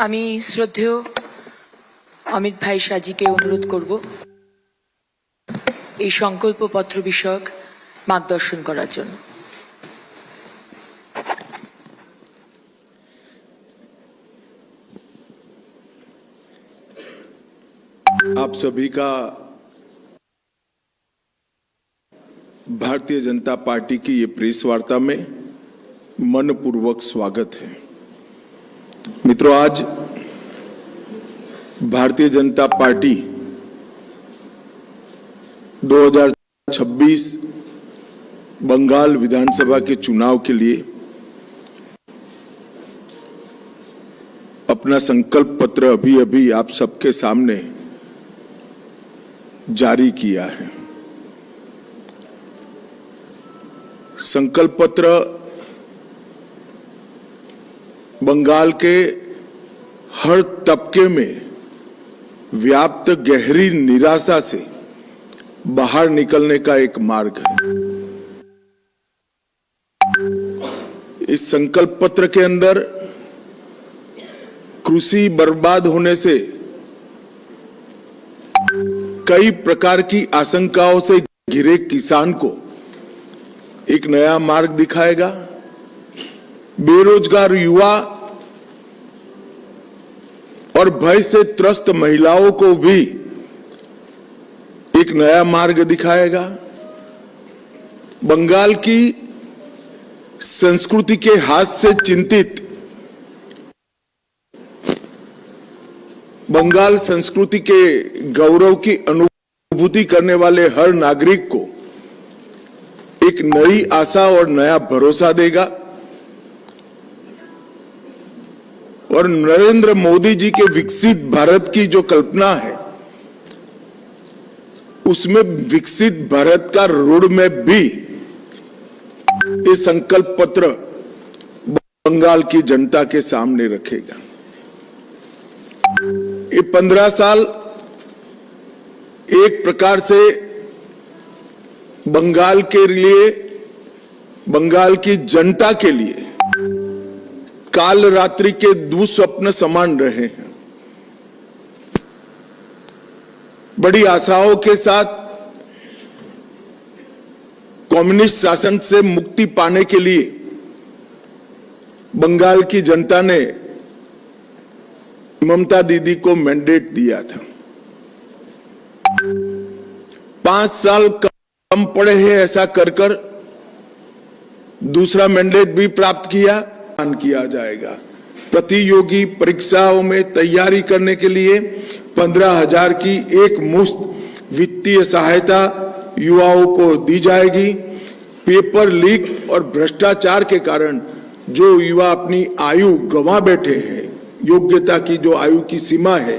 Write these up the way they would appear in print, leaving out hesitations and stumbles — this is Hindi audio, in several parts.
আমি শ্রদ্ধেয় অমিত ভাই সাজিকে অনুরোধ করব এই সংকল্পপত্র বিষয়ক মার্গদর্শন করার জন্য। आप सभी का भारतीय जनता पार्टी की ये प्रेस वार्ता में मनपूर्वक स्वागत है। मित्रों, आज भारतीय जनता पार्टी 2026 बंगाल विधानसभा के चुनाव के लिए अपना संकल्प पत्र अभी आप सबके सामने जारी किया है। संकल्प पत्र बंगाल के हर तबके में व्याप्त गहरी निराशा से बाहर निकलने का एक मार्ग है। इस संकल्प पत्र के अंदर कृषि बर्बाद होने से कई प्रकार की आशंकाओं से घिरे किसान को एक नया मार्ग दिखाएगा। बेरोजगार युवा और भय से त्रस्त महिलाओं को भी एक नया मार्ग दिखाएगा। बंगाल की संस्कृति के हाथ से चिंतित बंगाल संस्कृति के गौरव की अनुभूति करने वाले हर नागरिक को एक नई आशा और नया भरोसा देगा। और नरेंद्र मोदी जी के विकसित भारत की जो कल्पना है, उसमें विकसित भारत का रोड मैप भी ये संकल्प पत्र बंगाल की जनता के सामने रखेगा। ये 15 साल एक प्रकार से बंगाल के लिए, बंगाल की जनता के लिए काल रात्रि के दुस्वप्न समान रहे हैं। बड़ी आशाओं के साथ कम्युनिस्ट शासन से मुक्ति पाने के लिए बंगाल की जनता ने ममता दीदी को मैंडेट दिया था। 5 साल कम पड़े हैं ऐसा कर दूसरा मैंडेट भी प्राप्त किया जाएगा। प्रतियोगी परीक्षाओं में तैयारी करने के लिए 15,000 की एक मुफ्त वित्तीय सहायता युवाओं को दी जाएगी। पेपर लीक और भ्रष्टाचार के कारण जो युवा अपनी आयु गंवा बैठे हैं, योग्यता की जो आयु की सीमा है,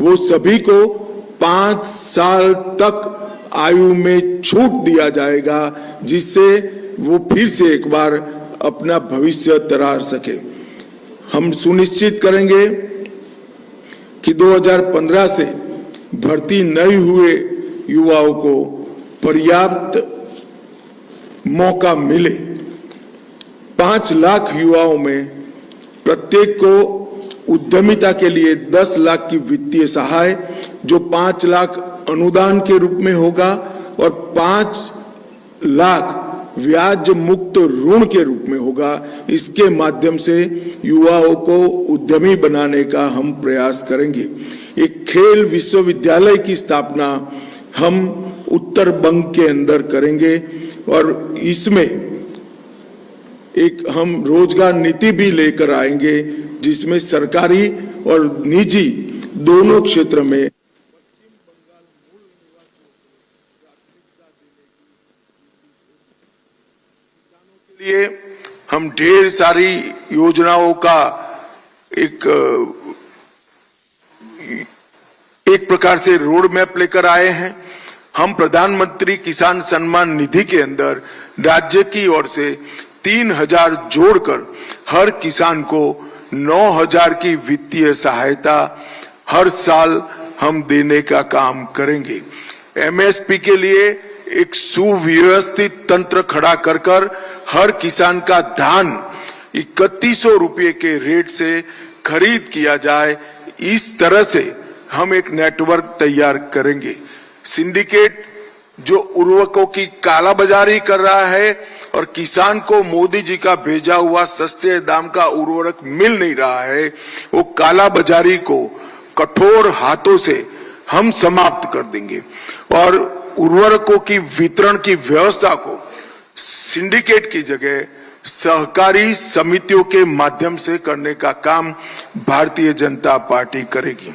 वो सभी को 5 साल तक आयु में छूट दिया जाएगा, जिससे वो फिर से एक बार अपना भविष्य तरार सके। हम सुनिश्चित करेंगे कि 2015 से भर्ती नहीं हुए युवाओं को पर्याप्त मौका मिले। 5 लाख युवाओं में प्रत्येक को उद्यमिता के लिए 10 लाख की वित्तीय सहाय, जो 5 लाख अनुदान के रूप में होगा और 5 लाख ब्याज मुक्त ऋण के रूप में होगा। इसके माध्यम से युवाओं को उद्यमी बनाने का हम प्रयास करेंगे। एक खेल विश्वविद्यालय की स्थापना हम उत्तर बंग के अंदर करेंगे और इसमें एक हम रोजगार नीति भी लेकर आएंगे, जिसमें सरकारी और निजी दोनों क्षेत्र में लिए हम ढेर सारी योजनाओं का एक प्रकार से रोड मैप लेकर आए हैं। हम प्रधानमंत्री किसान सम्मान निधि के अंदर राज्य की ओर से 3,000 जोड़कर हर किसान को 9,000 की वित्तीय सहायता हर साल हम देने का काम करेंगे। एमएसपी के लिए एक सुव्यवस्थित तंत्र खड़ा कर हर किसान का धान 3100 रुपये के रेट से खरीद किया जाए, इस तरह से हम एक नेटवर्क तैयार करेंगे। सिंडिकेट जो उर्वरकों की कालाबाजारी कर रहा है और किसान को मोदी जी का भेजा हुआ सस्ते दाम का उर्वरक मिल नहीं रहा है, वो कालाबाजारी को कठोर हाथों से हम समाप्त कर देंगे और उर्वरकों की वितरण की व्यवस्था को सिंडिकेट की जगह सहकारी समितियों के माध्यम से करने का काम भारतीय जनता पार्टी करेगी।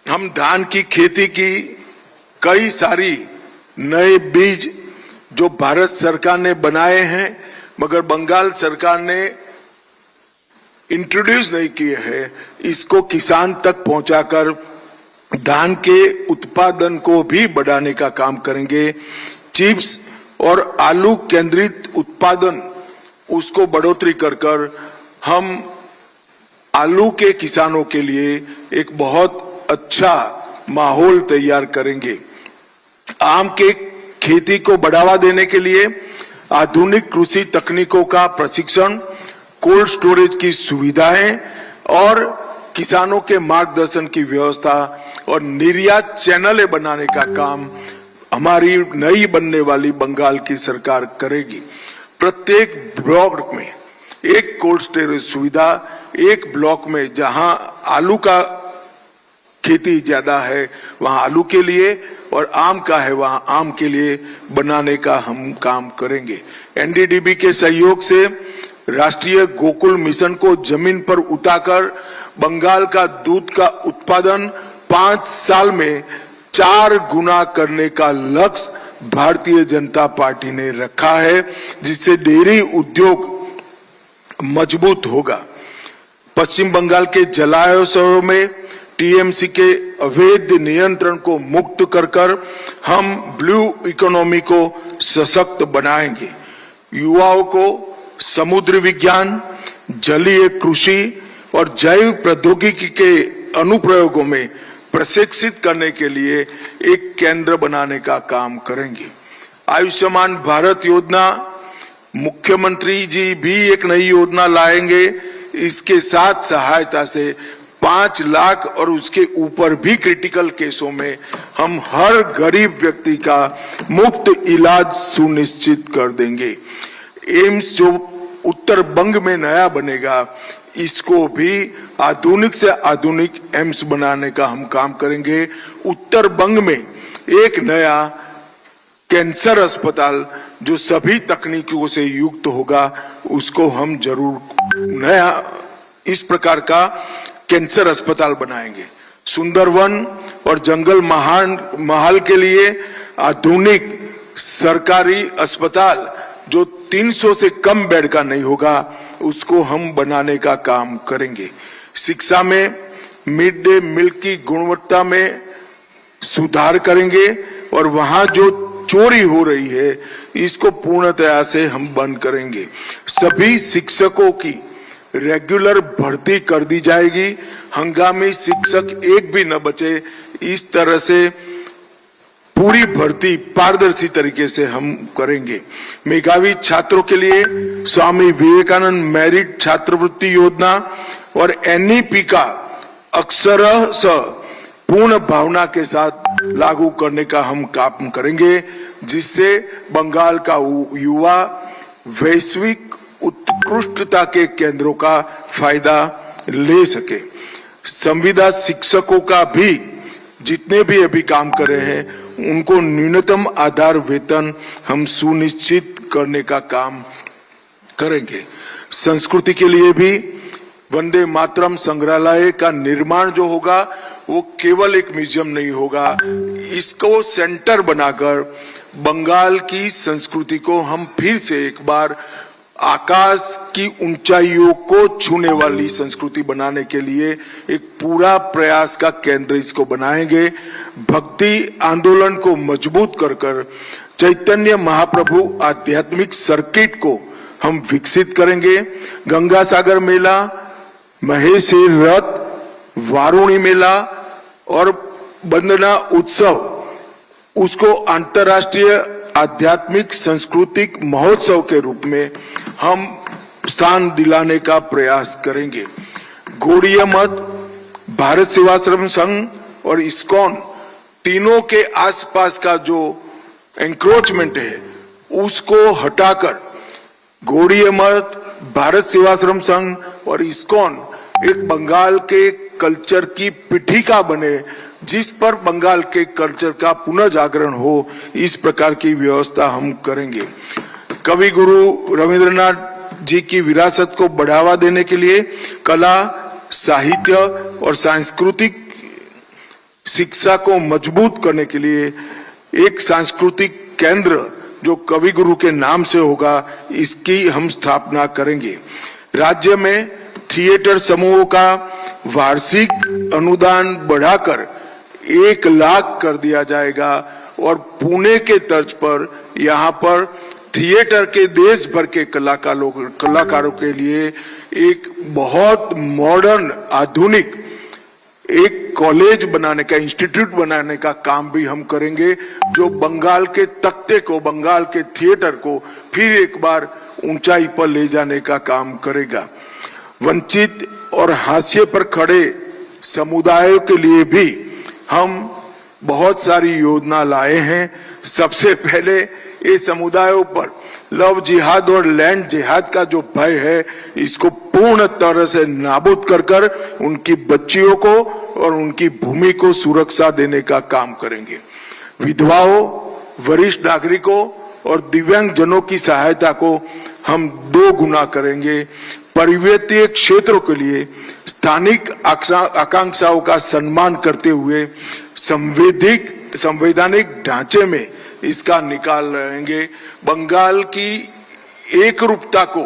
हम धान की खेती की कई सारी नए बीज जो भारत सरकार ने बनाए हैं मगर बंगाल सरकार ने इंट्रोड्यूस नहीं किए हैं, इसको किसान तक पहुंचाकर धान के उत्पादन को भी बढ़ाने का काम करेंगे। चिप्स और आलू केंद्रित उत्पादन उसको बढ़ोतरी कर हम आलू के किसानों के लिए एक बहुत अच्छा माहौल तैयार करेंगे। आम के खेती को बढ़ावा देने के लिए आधुनिक कृषि तकनीकों का प्रशिक्षण, कोल्ड स्टोरेज की सुविधाएं और किसानों के मार्गदर्शन की व्यवस्था और निर्यात चैनलें बनाने का काम हमारी नई बनने वाली बंगाल की सरकार करेगी। प्रत्येक ब्लॉक में एक कोल्ड स्टोरेज सुविधा, एक ब्लॉक में जहां आलू का खेती ज्यादा है वहां आलू के लिए और आम का है वहां आम के लिए बनाने का हम काम करेंगे। एनडीडीबी के सहयोग से राष्ट्रीय गोकुल मिशन को जमीन पर उतारकर बंगाल का दूध का उत्पादन 5 साल में 4 गुना करने का लक्ष्य भारतीय जनता पार्टी ने रखा है, जिससे डेयरी उद्योग मजबूत होगा। पश्चिम बंगाल के जलाशयों में टीएमसी के अवैध नियंत्रण को मुक्त कर हम ब्लू इकोनॉमी को सशक्त बनाएंगे। युवाओं को समुद्र विज्ञान, जलीय कृषि और जैव प्रौद्योगिकी के अनुप्रयोगों में प्रशिक्षित करने के लिए एक केंद्र बनाने का काम करेंगे। आयुष्मान भारत योजना, मुख्यमंत्री जी भी एक नई योजना लाएंगे। इसके साथ सहायता से 5 लाख और उसके ऊपर भी क्रिटिकल केसों में हम हर गरीब व्यक्ति का मुफ्त इलाज सुनिश्चित कर देंगे। एम्स जो उत्तर बंग में नया बनेगा, इसको भी आधुनिक से आधुनिक एम्स बनाने का हम काम करेंगे। उत्तर बंग में एक नया कैंसर अस्पताल जो सभी तकनीकों से युक्त होगा, उसको हम जरूर नया इस प्रकार का कैंसर अस्पताल बनाएंगे। सुंदरवन और जंगल महाल के लिए आधुनिक सरकारी अस्पताल जो 300 से कम बेड का नहीं होगा, उसको हम बनाने का काम करेंगे। शिक्षा में मिड डे मील की गुणवत्ता में सुधार करेंगे और वहां जो चोरी हो रही है इसको पूर्णतया से हम बंद करेंगे। सभी शिक्षकों की रेगुलर भर्ती कर दी जाएगी, हंगामी शिक्षक एक भी न बचे। इस तरह से पूरी भर्ती पारदर्शी तरीके से हम करेंगे। मेधावी छात्रों के लिए स्वामी विवेकानंद मेरिट छात्रवृत्ति योजना और एनईपी का अक्षरशः पूर्ण भावना के साथ लागू करने का हम काम करेंगे, जिससे बंगाल का युवा वैश्विक उत्कृष्टता के केंद्रों का फायदा ले सके। संविदा शिक्षकों का भी जितने भी अभी काम कर रहे हैं उनको न्यूनतम आधार वेतन हम सुनिश्चित करने का काम करेंगे। संस्कृति के लिए भी वंदे मातरम संग्रहालय का निर्माण जो होगा वो केवल एक म्यूजियम नहीं होगा, इसको सेंटर बनाकर बंगाल की संस्कृति को हम फिर से एक बार आकाश की ऊंचाइयों को छूने वाली संस्कृति बनाने के लिए एक पूरा प्रयास का केंद्र इसको बनाएंगे। भक्ति आंदोलन को मजबूत कर चैतन्य महाप्रभु आध्यात्मिक सर्किट को हम विकसित करेंगे। गंगा सागर मेला, महेश रथ, वारुणी मेला और वंदना उत्सव उसको अंतर्राष्ट्रीय आध्यात्मिक सांस्कृतिक महोत्सव के रूप में हम स्थान दिलाने का प्रयास करेंगे। गौड़ीय मठ, भारत सेवाश्रम संघ और इस्कॉन तीनों के आसपास का जो एंक्रोचमेंट है उसको हटाकर गौड़ीय मठ, भारत सेवाश्रम संघ और इस्कॉन एक बंगाल के कल्चर की पीठिका बने, जिस पर बंगाल के कल्चर का पुनः जागरण हो, इस प्रकार की व्यवस्था हम करेंगे। कवि गुरु रविंद्रनाथ जी की विरासत को बढ़ावा देने के लिए कला, साहित्य और सांस्कृतिक शिक्षा को मजबूत करने के लिए एक सांस्कृतिक केंद्र जो कवि गुरु के नाम से होगा, इसकी हम स्थापना करेंगे। राज्य में थिएटर समूहों का वार्षिक अनुदान बढ़ाकर 1 लाख कर दिया जाएगा और पुणे के तर्ज पर यहाँ पर थिएटर के देश भर के कलाकारों के लिए एक बहुत मॉडर्न आधुनिक एक कॉलेज बनाने का, इंस्टीट्यूट बनाने का काम भी हम करेंगे, जो बंगाल के तख्ते को, बंगाल के थिएटर को फिर एक बार ऊंचाई पर ले जाने का काम करेगा। वंचित और हाशिए पर खड़े समुदायों के लिए भी हम बहुत सारी योजना लाए हैं। सबसे पहले ये समुदायों पर लव जिहाद और लैंड जिहाद का जो भय है, इसको पूर्ण तरह से नाबूद कर उनकी बच्चियों को और उनकी भूमि को सुरक्षा देने का काम करेंगे। विधवाओं, वरिष्ठ नागरिकों और दिव्यांग जनों की सहायता को हम 2 गुना करेंगे। पर्वतीय क्षेत्रों के लिए स्थानिक आकांक्षाओं का सम्मान करते हुए संवैधानिक ढांचे में इसका निकाल रहेंगे। बंगाल की एकरूपता को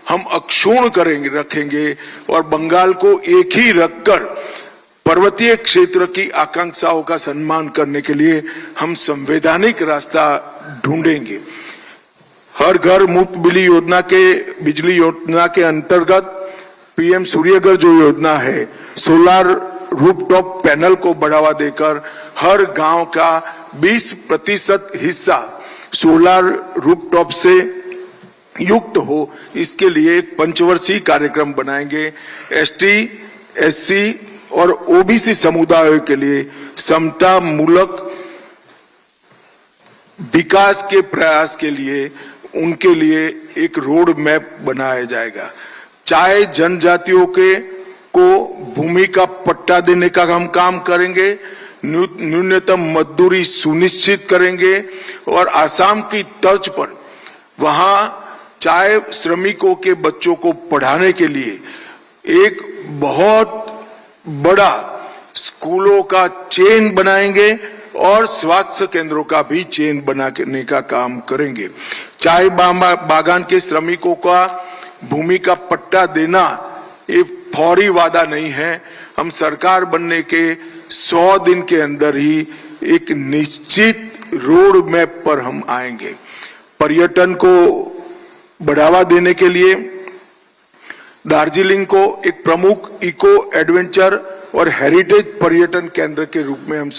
हम अक्षुण्ण रखेंगे और बंगाल को एक ही रखकर पर्वतीय क्षेत्र की आकांक्षाओं का सम्मान करने के लिए हम संवैधानिक रास्ता ढूंढेंगे। हर घर मुफ्त बिजली योजना के अंतर्गत पीएम सूर्यघर जो योजना है, सोलार रूफटॉप पैनल को बढ़ावा देकर हर गांव का 20% हिस्सा सोलार रूफटॉप से युक्त हो, इसके लिए एक पंचवर्षीय कार्यक्रम बनाएंगे। एसटी, एससी और ओबीसी समुदायों के लिए समता मूलक विकास के प्रयास के लिए उनके लिए एक रोड मैप बनाया जाएगा। चाहे जनजातियों को भूमि का पट्टा देने का हम काम करेंगे, न्यूनतम मजदूरी सुनिश्चित करेंगे और आसाम की तर्ज पर वहां चाहे श्रमिकों के बच्चों को पढ़ाने के लिए एक बहुत बड़ा स्कूलों का चेन बनाएंगे और स्वास्थ्य केंद्रों का भी चेन बनाने का काम करेंगे। चाय बागान के श्रमिकों का भूमि का पट्टा देना एक फौरी वादा नहीं है, हम सरकार बनने के 100 दिन के अंदर ही एक निश्चित रोड मैप पर हम आएंगे। पर्यटन को बढ़ावा देने के लिए दार्जिलिंग को एक प्रमुख इको एडवेंचर और हेरिटेज पर्यटन केंद्र के रूप में हम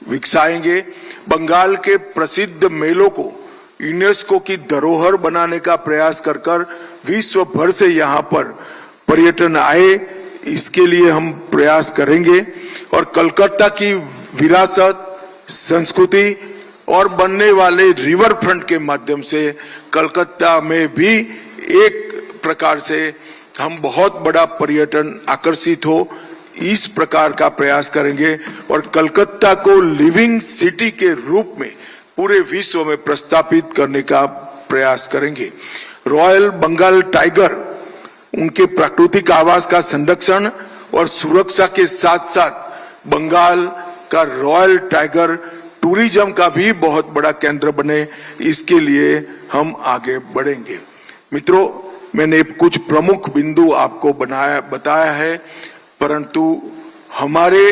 विकसाएंगे। बंगाल के प्रसिद्ध मेलों को यूनेस्को की धरोहर बनाने का प्रयास कर विश्व भर से यहाँ पर पर्यटन आए, इसके लिए हम प्रयास करेंगे। और कलकत्ता की विरासत, संस्कृति और बनने वाले रिवर फ्रंट के माध्यम से कलकत्ता में भी एक प्रकार से हम बहुत बड़ा पर्यटन आकर्षित हो, इस प्रकार का प्रयास करेंगे और कलकत्ता को लिविंग सिटी के रूप में पूरे विश्व में प्रस्थापित करने का प्रयास करेंगे। रॉयल बंगाल टाइगर, उनके प्राकृतिक आवास का संरक्षण और सुरक्षा के साथ साथ बंगाल का रॉयल टाइगर टूरिज्म का भी बहुत बड़ा केंद्र बने, इसके लिए हम आगे बढ़ेंगे। मित्रों, मैंने कुछ प्रमुख बिंदु आपको बताया है, परंतु हमारे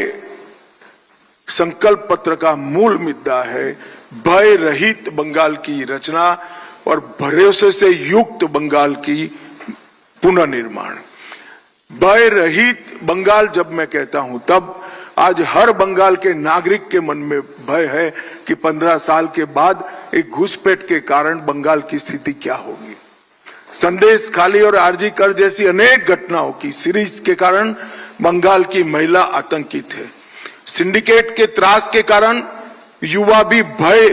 संकल्प पत्र का मूल मुद्दा है भय रहित बंगाल की रचना और भरोसे से युक्त बंगाल की पुनर्निर्माण। भय रहित बंगाल जब मैं कहता हूं तब आज हर बंगाल के नागरिक के मन में भय है कि 15 साल के बाद एक घुसपैठ के कारण बंगाल की स्थिति क्या होगी। संदेश खाली और आरजी कर जैसी अनेक घटनाओं की सीरीज के कारण बंगाल की महिला आतंकित है। सिंडिकेट के त्रास के कारण युवा भी भय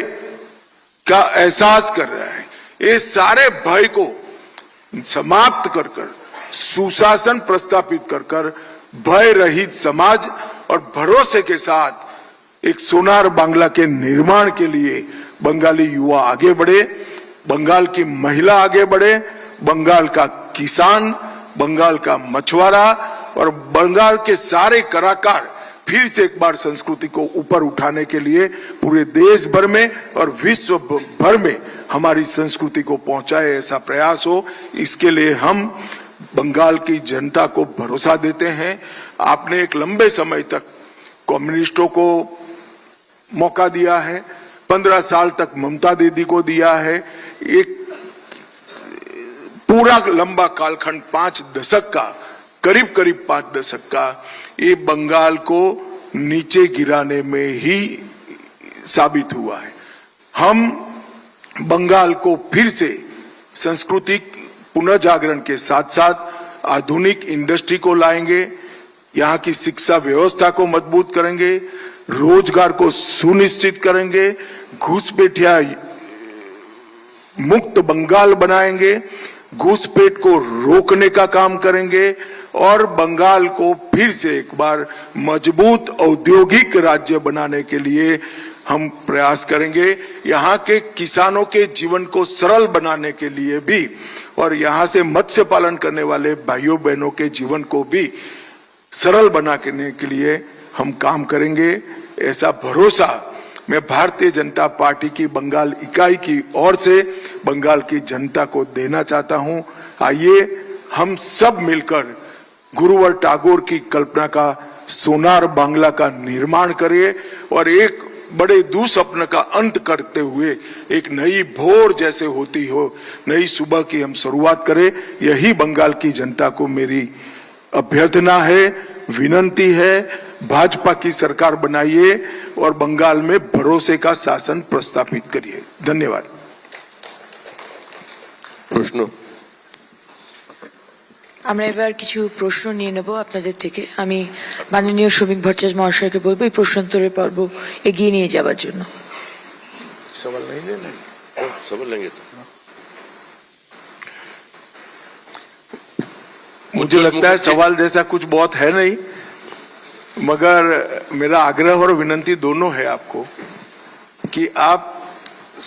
का एहसास कर रहा है। ये सारे भय को समाप्त कर कर सुशासन प्रस्थापित कर कर भय रहित समाज और भरोसे के साथ एक सोनार बांग्ला के निर्माण के लिए बंगाली युवा आगे बढ़े, बंगाल की महिला आगे बढ़े, बंगाल का किसान, बंगाल का मछुआरा और बंगाल के सारे कलाकार फिर से एक बार संस्कृति को ऊपर उठाने के लिए पूरे देश भर में और विश्व भर में हमारी संस्कृति को पहुंचाए, ऐसा प्रयास हो। इसके लिए हम बंगाल की जनता को भरोसा देते हैं। आपने एक लंबे समय तक कम्युनिस्टों को मौका दिया है, 15 साल तक ममता दीदी को दिया है, एक पूरा लंबा कालखंड 5 दशक का, करीब करीब 5 दशक का, ये बंगाल को नीचे गिराने में ही साबित हुआ है। हम बंगाल को फिर से सांस्कृतिक पुनर्जागरण के साथ साथ आधुनिक इंडस्ट्री को लाएंगे, यहाँ की शिक्षा व्यवस्था को मजबूत करेंगे, रोजगार को सुनिश्चित करेंगे, घुसपैठिया मुक्त बंगाल बनाएंगे, घुसपैठ को रोकने का काम करेंगे और बंगाल को फिर से एक बार मजबूत औद्योगिक राज्य बनाने के लिए हम प्रयास करेंगे। यहाँ के किसानों के जीवन को सरल बनाने के लिए भी और यहाँ से मत्स्य पालन करने वाले भाइयों बहनों के जीवन को भी सरल बनाने के लिए हम काम करेंगे। ऐसा भरोसा मैं भारतीय जनता पार्टी की बंगाल इकाई की ओर से बंगाल की जनता को देना चाहता हूं। आइए हम सब मिलकर गुरुवर टैगोर की कल्पना का सोनार बांग्ला का निर्माण करें और एक बड़े दुस्वप्न का अंत करते हुए एक नई भोर जैसे होती हो नई सुबह की हम शुरुआत करें। यही बंगाल की जनता को मेरी अभ्यर्थना है, विनंती है। भाजपा की सरकार बनाइए और बंगाल में भरोसे का शासन प्रस्थापित करिए। धन्यवाद। प्रश्न আমরা এবার কিছু প্রশ্ন নিয়ে নেব আপনাদের থেকে। আমি মাননীয় শ্রমিক ভট্টাচার্য মহাশয়কে বলবো এই প্রশ্নোত্তরের পর্ব এগিয়ে নিয়ে যাওয়ার জন্য। सवाल नहीं लेना, सवाल लेंगे तो मुझे लगता है सवाल जैसा कुछ बहुत है नहीं, मगर मेरा आग्रह और विनंती दोनों है आपको कि आप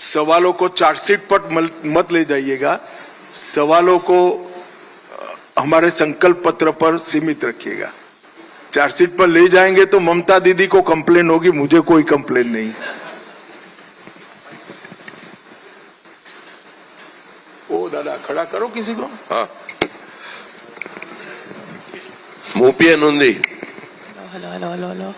सवालों को चार्जशीट पर मत ले जाइएगा, सवालों को हमारे संकल्प पत्र पर सीमित रखिएगा। चार्जशीट पर ले जाएंगे तो ममता दीदी को कंप्लेन होगी, मुझे कोई कंप्लेन नहीं। ओ दादा खड़ा करो किसी को। हाँ, मोपिया Nandi. Hello hello hello hello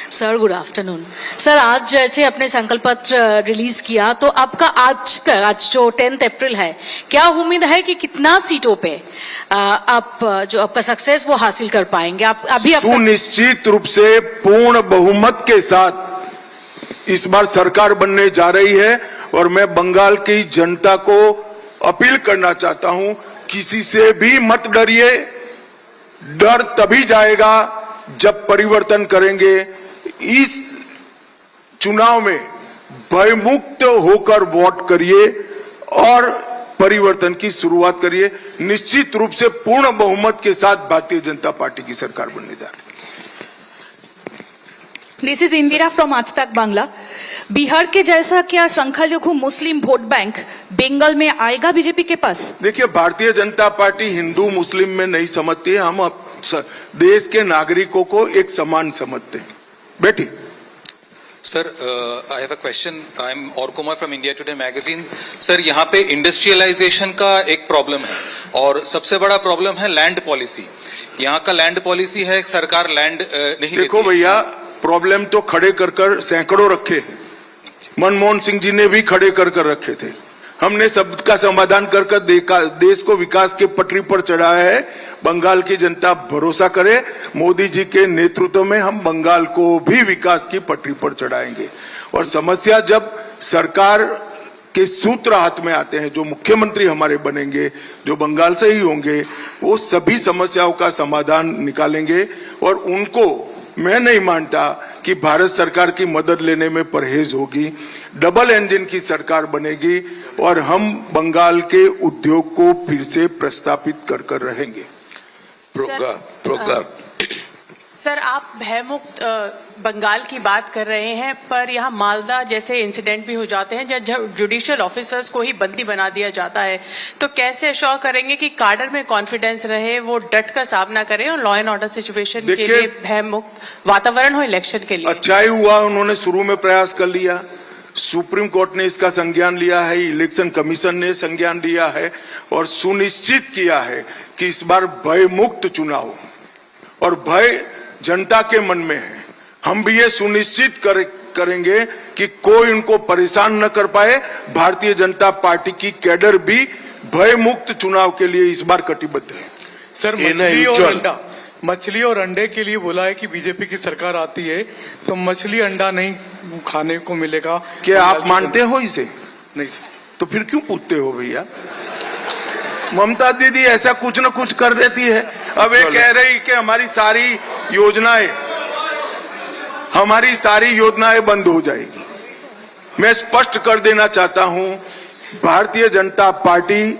sir, good afternoon. Sir, आज जैसे अपने संकल्प पत्र रिलीज किया तो आपका आज तक, आज जो 10 अप्रैल है, क्या उम्मीद है कि कितना सीटों पे आप जो आपका सक्सेस वो हासिल कर पाएंगे? आप अभी सुनिश्चित रूप से पूर्ण बहुमत के साथ इस बार सरकार बनने जा रही है और मैं बंगाल की जनता को अपील करना चाहता हूं, किसी से भी मत डरिए। डर तभी जाएगा जब परिवर्तन करेंगे। इस चुनाव में भयमुक्त होकर वोट करिए और परिवर्तन की शुरुआत करिए। निश्चित रूप से पूर्ण बहुमत के साथ भारतीय जनता पार्टी की सरकार बनने जा रही है। दिस इज इंदिरा फ्रॉम आज तक बांग्ला। बिहार के जैसा क्या संख्यालघु मुस्लिम वोट बैंक बंगाल में आएगा बीजेपी के पास? देखिए, भारतीय जनता पार्टी हिंदू मुस्लिम में नहीं समझती है, हम देश के नागरिकों को एक समान समझते हैं। बेटी Sir, I have a question. I am Aur Kumar from India Today magazine. Sir, यहाँ पे इंडस्ट्रियलाइजेशन का एक प्रॉब्लम है और सबसे बड़ा प्रॉब्लम है लैंड पॉलिसी। यहाँ का लैंड पॉलिसी है, सरकार लैंड नहीं देखो भैया, प्रॉब्लम तो खड़े कर कर सैकड़ों रखे हैं। मनमोहन सिंह जी ने भी खड़े कर कर रखे थे। हमने सबका समाधान कर कर देश को विकास के पटरी पर चढ़ाया है बंगाल की जनता भरोसा करे। मोदी जी के नेतृत्व में हम बंगाल को भी विकास की पटरी पर चढ़ाएंगे। और समस्या जब सरकार के सूत्र हाथ में आते हैं, जो मुख्यमंत्री हमारे बनेंगे, जो बंगाल से ही होंगे, वो सभी समस्याओं का समाधान निकालेंगे। और उनको मैं नहीं मानता कि भारत सरकार की मदद लेने में परहेज होगी। डबल इंजन की सरकार बनेगी और हम बंगाल के उद्योग को फिर से प्रस्तापित कर रहेंगे। प्रोग्राम सर, आप भयमुक्त बंगाल की बात कर रहे हैं, पर यहाँ मालदा जैसे इंसिडेंट भी हो जाते हैं जब जुडिशियल ऑफिसर्स को ही बंदी बना दिया जाता है, तो कैसे अश्योर करेंगे कि काडर में कॉन्फिडेंस रहे, वो डट कर सामना करें और लॉ एंड ऑर्डर सिचुएशन के लिए भयमुक्त वातावरण हो इलेक्शन के लिए? अच्छा ही हुआ उन्होंने शुरू में प्रयास कर लिया। सुप्रीम कोर्ट ने इसका संज्ञान लिया है, इलेक्शन कमीशन ने संज्ञान लिया है और सुनिश्चित किया है कि इस बार भय मुक्त चुनाव, और भय जनता के मन में है। हम भी ये सुनिश्चित करेंगे कि कोई उनको परेशान न कर पाए। भारतीय जनता पार्टी की कैडर भी भय मुक्त चुनाव के लिए इस बार कटिबद्ध है। सर, मछली और अंडे के लिए बोला है कि बीजेपी की सरकार आती है तो मछली अंडा नहीं खाने को मिलेगा। क्या आप मानते हो इसे? नहीं सर। तो फिर क्यों पूछते हो भैया? ममता दीदी ऐसा कुछ न कुछ कर देती है। अब ये कह रही कि हमारी सारी योजनाएं बंद हो जाएगी। मैं स्पष्ट कर देना चाहता हूं, भारतीय जनता पार्टी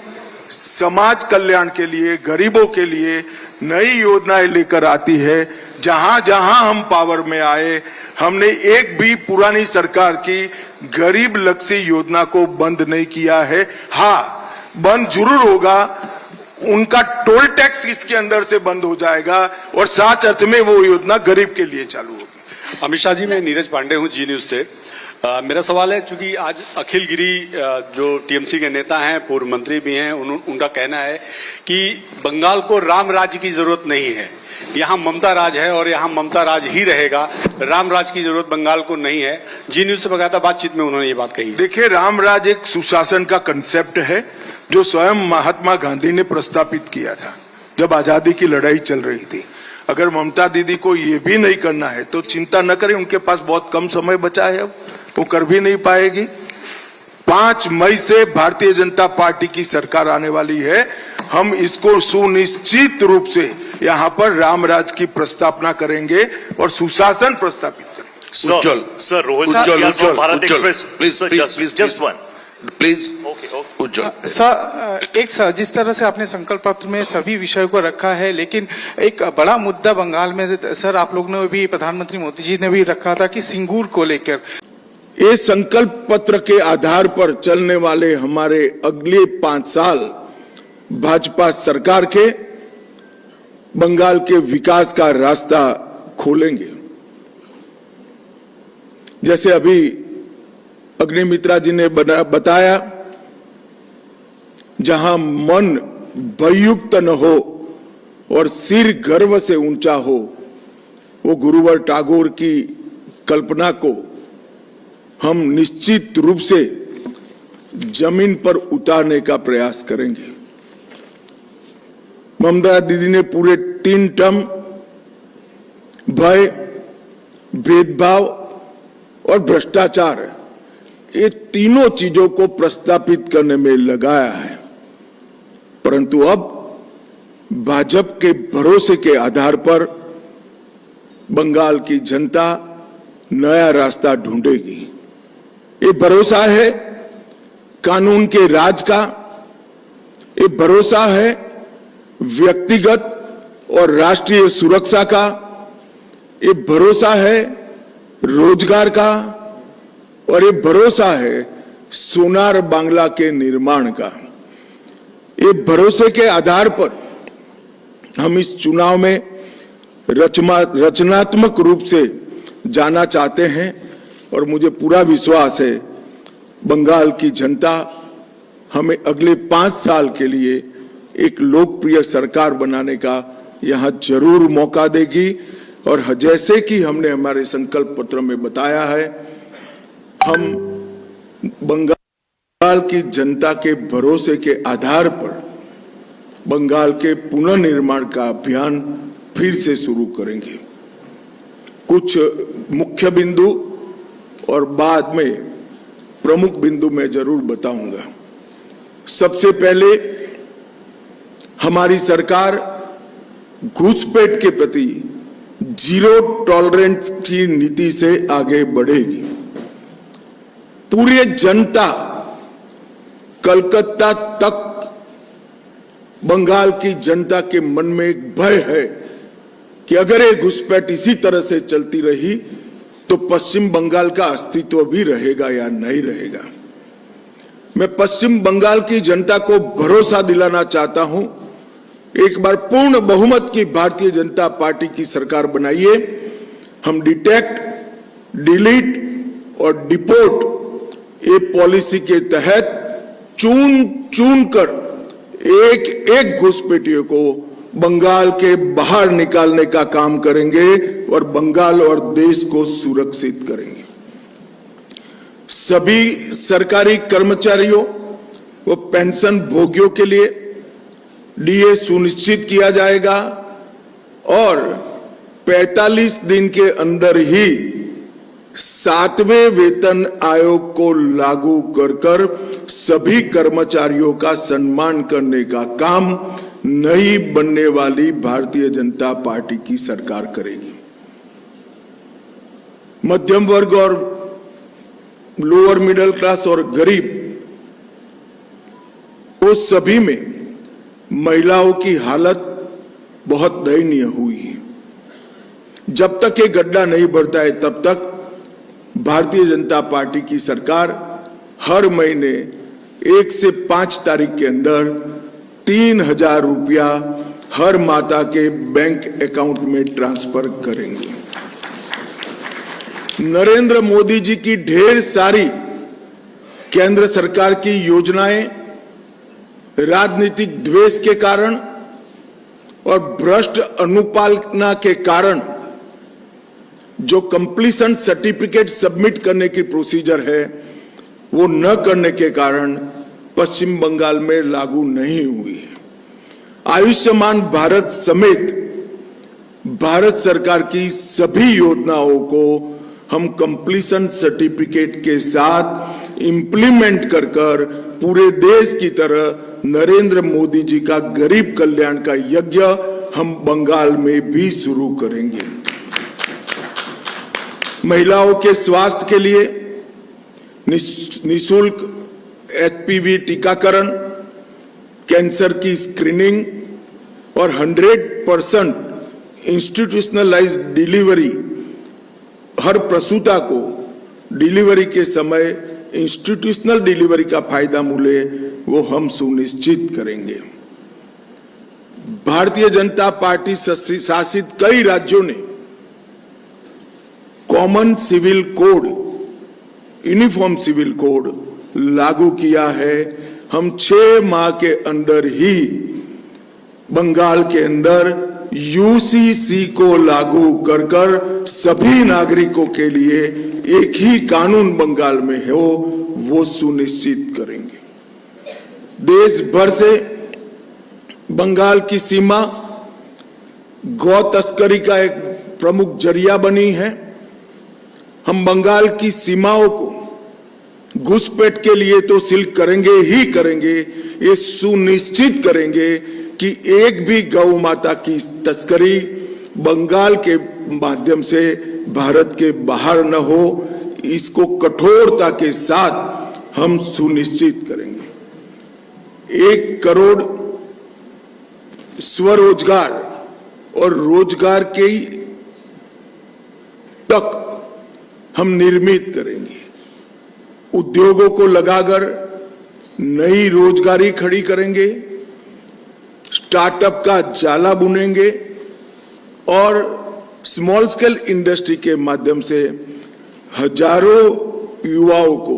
समाज कल्याण के लिए, गरीबों के लिए नई योजनाएं लेकर आती है। जहां जहां हम पावर में आए, हमने एक भी पुरानी सरकार की गरीब लक्षी योजना को बंद नहीं किया है। हाँ, बंद जरूर होगा, उनका टोल टैक्स इसके अंदर से बंद हो जाएगा और साथ अर्थ में वो योजना गरीब के लिए चालू होगी। अमित शाह जी, मैं नीरज पांडे हूं, जी न्यूज से। मेरा सवाल है, चूंकि आज अखिल गिरी जो टीएमसी के नेता हैं, पूर्व मंत्री भी हैं, उनका कहना है कि बंगाल को राम राज्य की जरूरत नहीं है, यहाँ ममता राज है और यहाँ ममता राज ही रहेगा, राम राज की जरूरत बंगाल को नहीं है। जी न्यूज से बकायदा बातचीत में उन्होंने ये बात कही। देखिए, राम राज एक सुशासन का कंसेप्ट है जो स्वयं महात्मा गांधी ने प्रस्तापित किया था जब आजादी की लड़ाई चल रही थी। अगर ममता दीदी को ये भी नहीं करना है तो चिंता न करें, उनके पास बहुत कम समय बचा है, अब वो कर भी नहीं पाएगी। 5 मई से भारतीय जनता पार्टी की सरकार आने वाली है। हम इसको सुनिश्चित रूप से यहाँ पर रामराज की प्रस्तावना करेंगे और सुशासन प्रस्तापित करेंगे। Ujjwal sir, Rohit Ujjwal Bharat express, please just one please okay. Ujjwal sir, जिस तरह से आपने संकल्प पत्र में सभी विषयों को रखा है, लेकिन एक बड़ा मुद्दा बंगाल में सर आप लोग ने भी, प्रधानमंत्री मोदी जी ने भी रखा था कि सिंगूर को लेकर। ये संकल्प पत्र के आधार पर चलने वाले हमारे अगले 5 साल भाजपा सरकार के बंगाल के विकास का रास्ता खोलेंगे। जैसे अभी अग्निमित्रा जी ने बताया, जहां मन भययुक्त न हो और सिर गर्व से ऊंचा हो, वो गुरुवर टैगोर की कल्पना को हम निश्चित रूप से जमीन पर उतारने का प्रयास करेंगे। ममता दीदी ने पूरे 3 टर्म भय, भेदभाव और भ्रष्टाचार, ये तीनों चीजों को प्रस्तापित करने में लगाया है। परंतु अब भाजपा के भरोसे के आधार पर बंगाल की जनता नया रास्ता ढूंढेगी। ये भरोसा है कानून के राज का, ये भरोसा है व्यक्तिगत और राष्ट्रीय सुरक्षा का, ये भरोसा है रोजगार का, और ये भरोसा है सोनार बांग्ला के निर्माण का। ये भरोसे के आधार पर हम इस चुनाव में रचनात्मक रूप से जाना चाहते हैं और मुझे पूरा विश्वास है बंगाल की जनता हमें अगले 5 साल के लिए एक लोकप्रिय सरकार बनाने का यहां जरूर मौका देगी। और जैसे कि हमने हमारे संकल्प पत्र में बताया है, हम बंगाल की जनता के भरोसे के आधार पर बंगाल के पुनर्निर्माण का अभियान फिर से शुरू करेंगे। कुछ मुख्य बिंदु और बाद में प्रमुख बिंदु मैं जरूर बताऊंगा। सबसे पहले हमारी सरकार घुसपैठ के प्रति जीरो टॉलरेंस की नीति से आगे बढ़ेगी। पूरी जनता कलकत्ता तक बंगाल की जनता के मन में एक भय है कि अगर ये घुसपैठ इसी तरह से चलती रही तो पश्चिम बंगाल का अस्तित्व भी रहेगा या नहीं रहेगा। मैं पश्चिम बंगाल की जनता को भरोसा दिलाना चाहता हूं, एक बार पूर्ण बहुमत की भारतीय जनता पार्टी की सरकार बनाइए। हम डिटेक्ट, डिलीट और डिपोर्ट ये पॉलिसी के तहत चुन कर एक एक घुसपैठियों को बंगाल के बाहर निकालने का काम करेंगे और बंगाल और देश को सुरक्षित करेंगे। सभी सरकारी कर्मचारियों व पेंशन भोगियों के लिए डीए सुनिश्चित किया जाएगा और 45 दिन के अंदर ही 7वें वेतन आयोग को लागू कर सभी कर्मचारियों का सम्मान करने का काम नई बनने वाली भारतीय जनता पार्टी की सरकार करेगी। मध्यम वर्ग और लोअर मिडिल क्लास और गरीब, वो सभी में महिलाओं की हालत बहुत दयनीय हुई है। जब तक ये गड्ढा नहीं भरता है तब तक भारतीय जनता पार्टी की सरकार हर महीने 1 से 5 तारीख के अंदर 3,000 रुपया हर माता के बैंक अकाउंट में ट्रांसफर करेंगे। नरेंद्र मोदी जी की ढेर सारी केंद्र सरकार की योजनाएं राजनीतिक द्वेष के कारण और भ्रष्ट अनुपालना के कारण जो कंप्लीशन सर्टिफिकेट सबमिट करने की प्रोसीजर है वो न करने के कारण पश्चिम बंगाल में लागू नहीं हुई है। आयुष्मान भारत समेत भारत सरकार की सभी योजनाओं को हम कंप्लीशन सर्टिफिकेट के साथ इंप्लीमेंट कर पूरे देश की तरह नरेंद्र मोदी जी का गरीब कल्याण का यज्ञ हम बंगाल में भी शुरू करेंगे। महिलाओं के स्वास्थ्य के लिए निशुल्क एचपीवी टीकाकरण, कैंसर की स्क्रीनिंग और 100% इंस्टीट्यूशनलाइज्ड डिलीवरी, हर प्रसूता को डिलीवरी के समय इंस्टीट्यूशनल डिलीवरी का फायदा मिले वो हम सुनिश्चित करेंगे। भारतीय जनता पार्टी शासित कई राज्यों ने common civil code, uniform civil code लागू किया है। हम 6 माह के अंदर ही बंगाल के अंदर यूसीसी को लागू कर सभी नागरिकों के लिए एक ही कानून बंगाल में हो वो सुनिश्चित करेंगे। देश भर से बंगाल की सीमा गौ तस्करी का एक प्रमुख जरिया बनी है। हम बंगाल की सीमाओं को घुसपैठ के लिए तो सील करेंगे ही करेंगे, ये सुनिश्चित करेंगे कि एक भी गौ माता की तस्करी बंगाल के माध्यम से भारत के बाहर न हो। इसको कठोरता के साथ हम सुनिश्चित करेंगे। 1 करोड़ स्वरोजगार और रोजगार के तक हम निर्मित करेंगे। उद्योगों को लगाकर नई रोजगारी खड़ी करेंगे, स्टार्टअप का जाला बुनेंगे और स्मॉल स्केल इंडस्ट्री के माध्यम से हजारों युवाओं को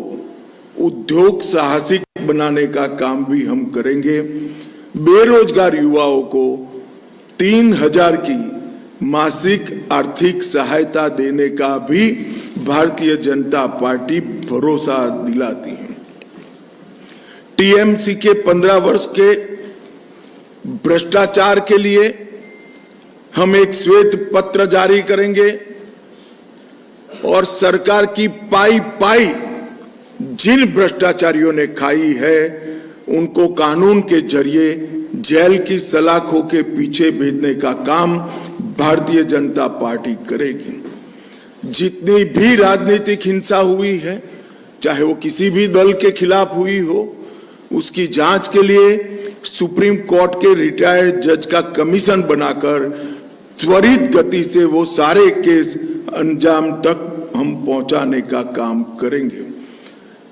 उद्योग साहसिक बनाने का काम भी हम करेंगे। बेरोजगार युवाओं को 3,000 की मासिक आर्थिक सहायता देने का भी भारतीय जनता पार्टी भरोसा दिलाती है। टीएमसी के 15 वर्ष के भ्रष्टाचार के लिए हम एक श्वेत पत्र जारी करेंगे और सरकार की पाई पाई जिन भ्रष्टाचारियों ने खाई है उनको कानून के जरिए जेल की सलाखों के पीछे भेजने का काम भारतीय जनता पार्टी करेगी। जितनी भी राजनीतिक हिंसा हुई है, चाहे वो किसी भी दल के खिलाफ हुई हो, उसकी जांच के लिए सुप्रीम कोर्ट के रिटायर्ड जज का कमीशन बनाकर त्वरित गति से वो सारे केस अंजाम तक हम पहुंचाने का काम करेंगे।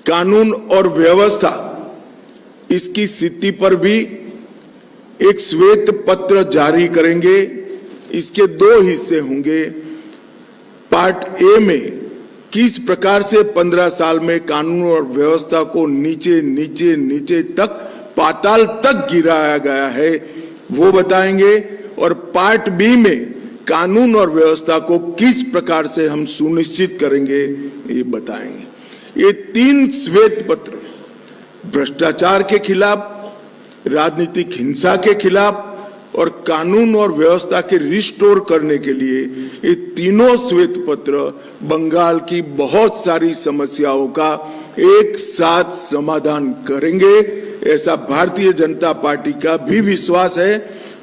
कानून और व्यवस्था इसकी स्थिति पर भी एक श्वेत पत्र जारी करेंगे। इसके दो हिस्से होंगे। पार्ट ए में किस प्रकार से 15 साल में कानून और व्यवस्था को नीचे नीचे नीचे तक पाताल तक गिराया गया है वो बताएंगे, और पार्ट बी में कानून और व्यवस्था को किस प्रकार से हम सुनिश्चित करेंगे ये बताएंगे। ये 3 श्वेत पत्र भ्रष्टाचार के खिलाफ, राजनीतिक हिंसा के खिलाफ और कानून और व्यवस्था के रिस्टोर करने के लिए ये तीनों श्वेत पत्र बंगाल की बहुत सारी समस्याओं का एक साथ समाधान करेंगे। ऐसा भारतीय जनता पार्टी का भी विश्वास है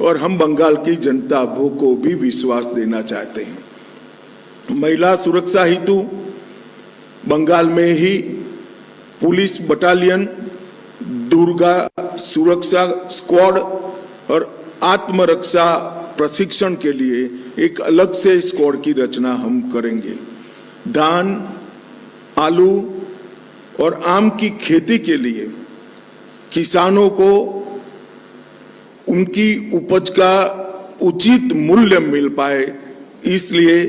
और हम बंगाल की जनता को भी विश्वास देना चाहते हैं। महिला सुरक्षा हेतु बंगाल में ही पुलिस बटालियन, दुर्गा सुरक्षा स्क्वाड और आत्मरक्षा प्रशिक्षण के लिए एक अलग से स्क्वाड की रचना हम करेंगे। धान, आलू और आम की खेती के लिए किसानों को उनकी उपज का उचित मूल्य मिल पाए, इसलिए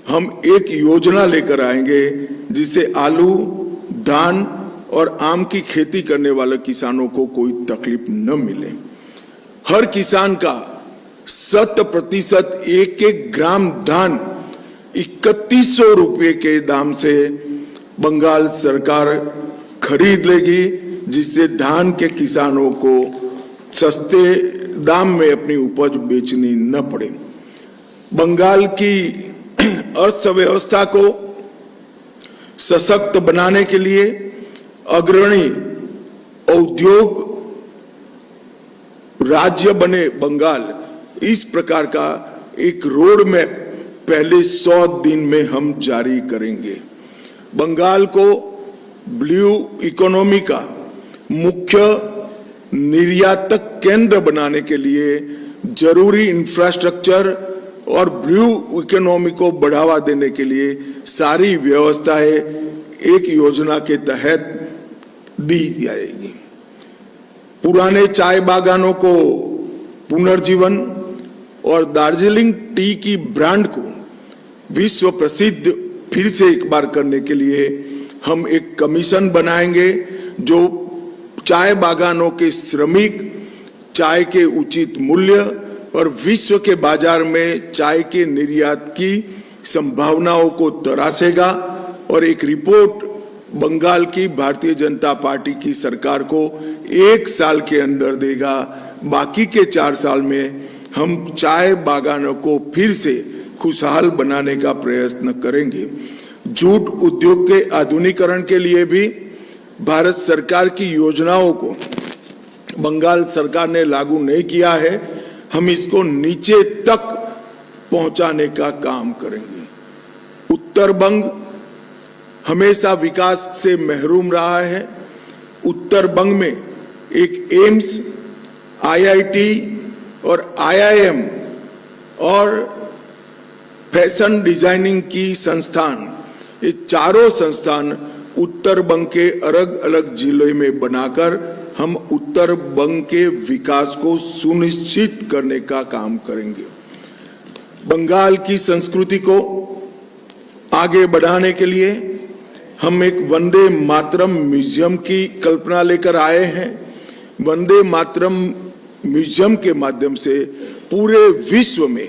हम एक योजना लेकर आएंगे जिससे आलू, धान और आम की खेती करने वाले किसानों को कोई तकलीफ न मिले। हर किसान का 100% एक एक ग्राम धान 3100 रुपये के दाम से बंगाल सरकार खरीद लेगी, जिससे धान के किसानों को सस्ते दाम में अपनी उपज बेचनी न पड़े। बंगाल की अर्थव्यवस्था को सशक्त बनाने के लिए अग्रणी औद्योग राज्य बने बंगाल, इस प्रकार का एक रोड मैप पहले 100 दिन में हम जारी करेंगे। बंगाल को ब्लू इकोनॉमी का मुख्य निर्यातक केंद्र बनाने के लिए जरूरी इंफ्रास्ट्रक्चर और ब्लू इकोनॉमी को बढ़ावा देने के लिए सारी व्यवस्थाएं एक योजना के तहत दी जाएगी। पुराने चाय बागानों को पुनर्जीवन और दार्जिलिंग टी की ब्रांड को विश्व प्रसिद्ध फिर से एक बार करने के लिए हम एक कमीशन बनाएंगे जो चाय बागानों के श्रमिक, चाय के उचित मूल्य और विश्व के बाजार में चाय के निर्यात की संभावनाओं को तरासेगा और एक रिपोर्ट बंगाल की भारतीय जनता पार्टी की सरकार को 1 साल के अंदर देगा। बाकी के 4 साल में हम चाय बागानों को फिर से खुशहाल बनाने का प्रयत्न करेंगे। जूट उद्योग के आधुनिकीकरण के लिए भी भारत सरकार की योजनाओं को बंगाल सरकार ने लागू नहीं किया है, हम इसको नीचे तक पहुंचाने का काम करेंगे। उत्तर बंग हमेशा विकास से महरूम रहा है। उत्तर बंग में एक एम्स, आईआईटी और आईआईएम और फैशन डिजाइनिंग की संस्थान, ये चारों संस्थान उत्तर बंग के अलग अलग जिलों में बनाकर हम उत्तर बंग के विकास को सुनिश्चित करने का काम करेंगे। बंगाल की संस्कृति को आगे बढ़ाने के लिए हम एक वंदे मातरम म्यूजियम की कल्पना लेकर आए हैं। वंदे मातरम म्यूजियम के माध्यम से पूरे विश्व में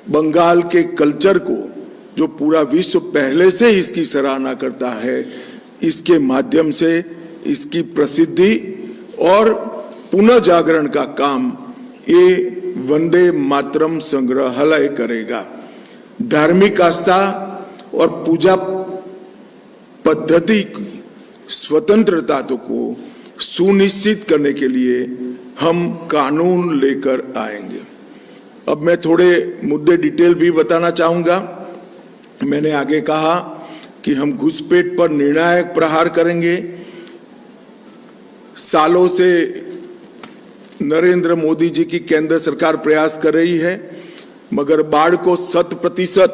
बंगाल के कल्चर को, जो पूरा विश्व पहले से इसकी सराहना करता है, इसके माध्यम से इसकी प्रसिद्धि और पुनः जागरण का काम ये वंदे मातरम संग्रहालय करेगा। धार्मिक आस्था और पूजा पद्धति की स्वतंत्रता को सुनिश्चित करने के लिए हम कानून लेकर आएंगे। अब मैं थोड़े मुद्दे डिटेल भी बताना चाहूंगा। मैंने आगे कहा कि हम घुसपैठ पर निर्णायक प्रहार करेंगे। सालों से नरेंद्र मोदी जी की केंद्र सरकार प्रयास कर रही है, मगर बाढ़ को 100%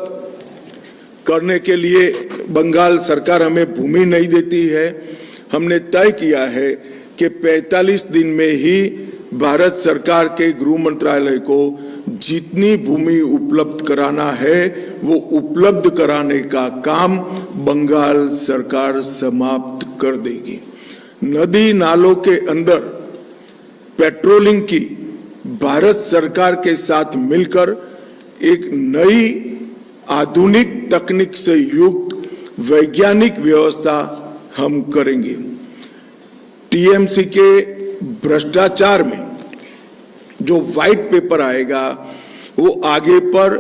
करने के लिए बंगाल सरकार हमें भूमि नहीं देती है। हमने तय किया है कि 45 दिन में ही भारत सरकार के गृह मंत्रालय को जितनी भूमि उपलब्ध कराना है वो उपलब्ध कराने का काम बंगाल सरकार समाप्त कर देगी। नदी नालों के अंदर पेट्रोलिंग की भारत सरकार के साथ मिलकर एक नई आधुनिक तकनीक से युक्त वैज्ञानिक व्यवस्था हम करेंगे। टीएमसी के भ्रष्टाचार में जो व्हाइट पेपर आएगा वो आगे पर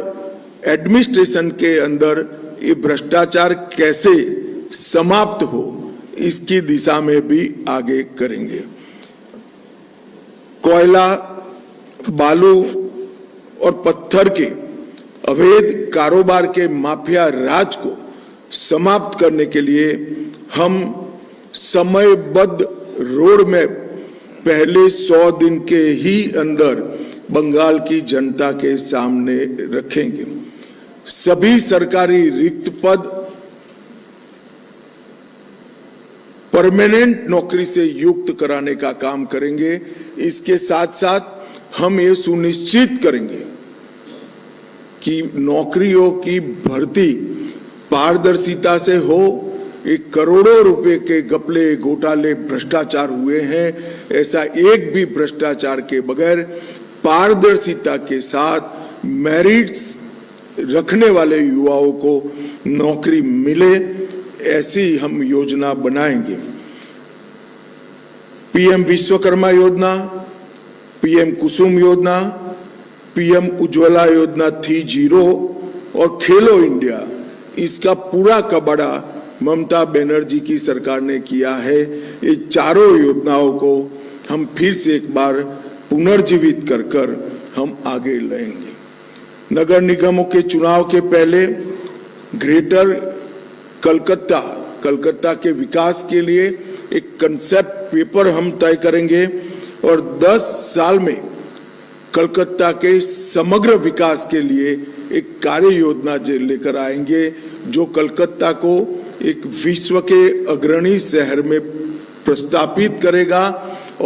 एडमिनिस्ट्रेशन के अंदर ये भ्रष्टाचार कैसे समाप्त हो इसकी दिशा में भी आगे करेंगे। कोयला, बालू और पत्थर के अवैध कारोबार के माफिया राज को समाप्त करने के लिए हम समयबद्ध रोड मैप पहले 100 दिन के ही अंदर बंगाल की जनता के सामने रखेंगे। सभी सरकारी रिक्त पद परमानेंट नौकरी से युक्त कराने का काम करेंगे। इसके साथ साथ हम ये सुनिश्चित करेंगे कि नौकरियों की भर्ती पारदर्शिता से हो। एक करोड़ों रुपए के घपले, घोटाले, भ्रष्टाचार हुए हैं, ऐसा एक भी भ्रष्टाचार के बगैर पारदर्शिता के साथ मेरिट्स रखने वाले युवाओं को नौकरी मिले, ऐसी हम योजना बनाएंगे। पीएम विश्वकर्मा योजना, पीएम कुसुम योजना, पीएम उज्ज्वला योजना 3.0 और खेलो इंडिया, इसका पूरा कबाड़ा ममता बनर्जी की सरकार ने किया है। ये चारों योजनाओं को हम फिर से एक बार पुनर्जीवित कर कर हम आगे लाएंगे। नगर निगमों के चुनाव के पहले ग्रेटर कलकत्ता के विकास के लिए एक कंसेप्ट पेपर हम तय करेंगे और 10 साल में कलकत्ता के समग्र विकास के लिए एक कार्य योजना लेकर आएंगे जो कलकत्ता को एक विश्व के अग्रणी शहर में प्रस्तापित करेगा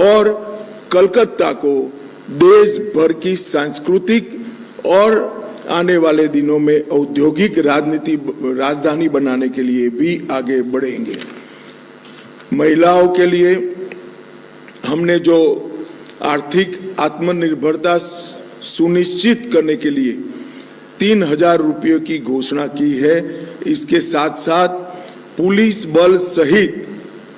और कलकत्ता को देश भर की सांस्कृतिक और आने वाले दिनों में औद्योगिक राजधानी बनाने के लिए भी आगे बढ़ेंगे। महिलाओं के लिए हमने जो आर्थिक आत्मनिर्भरता सुनिश्चित करने के लिए 3,000 रुपयों की घोषणा की है। इसके साथ साथ पुलिस बल सहित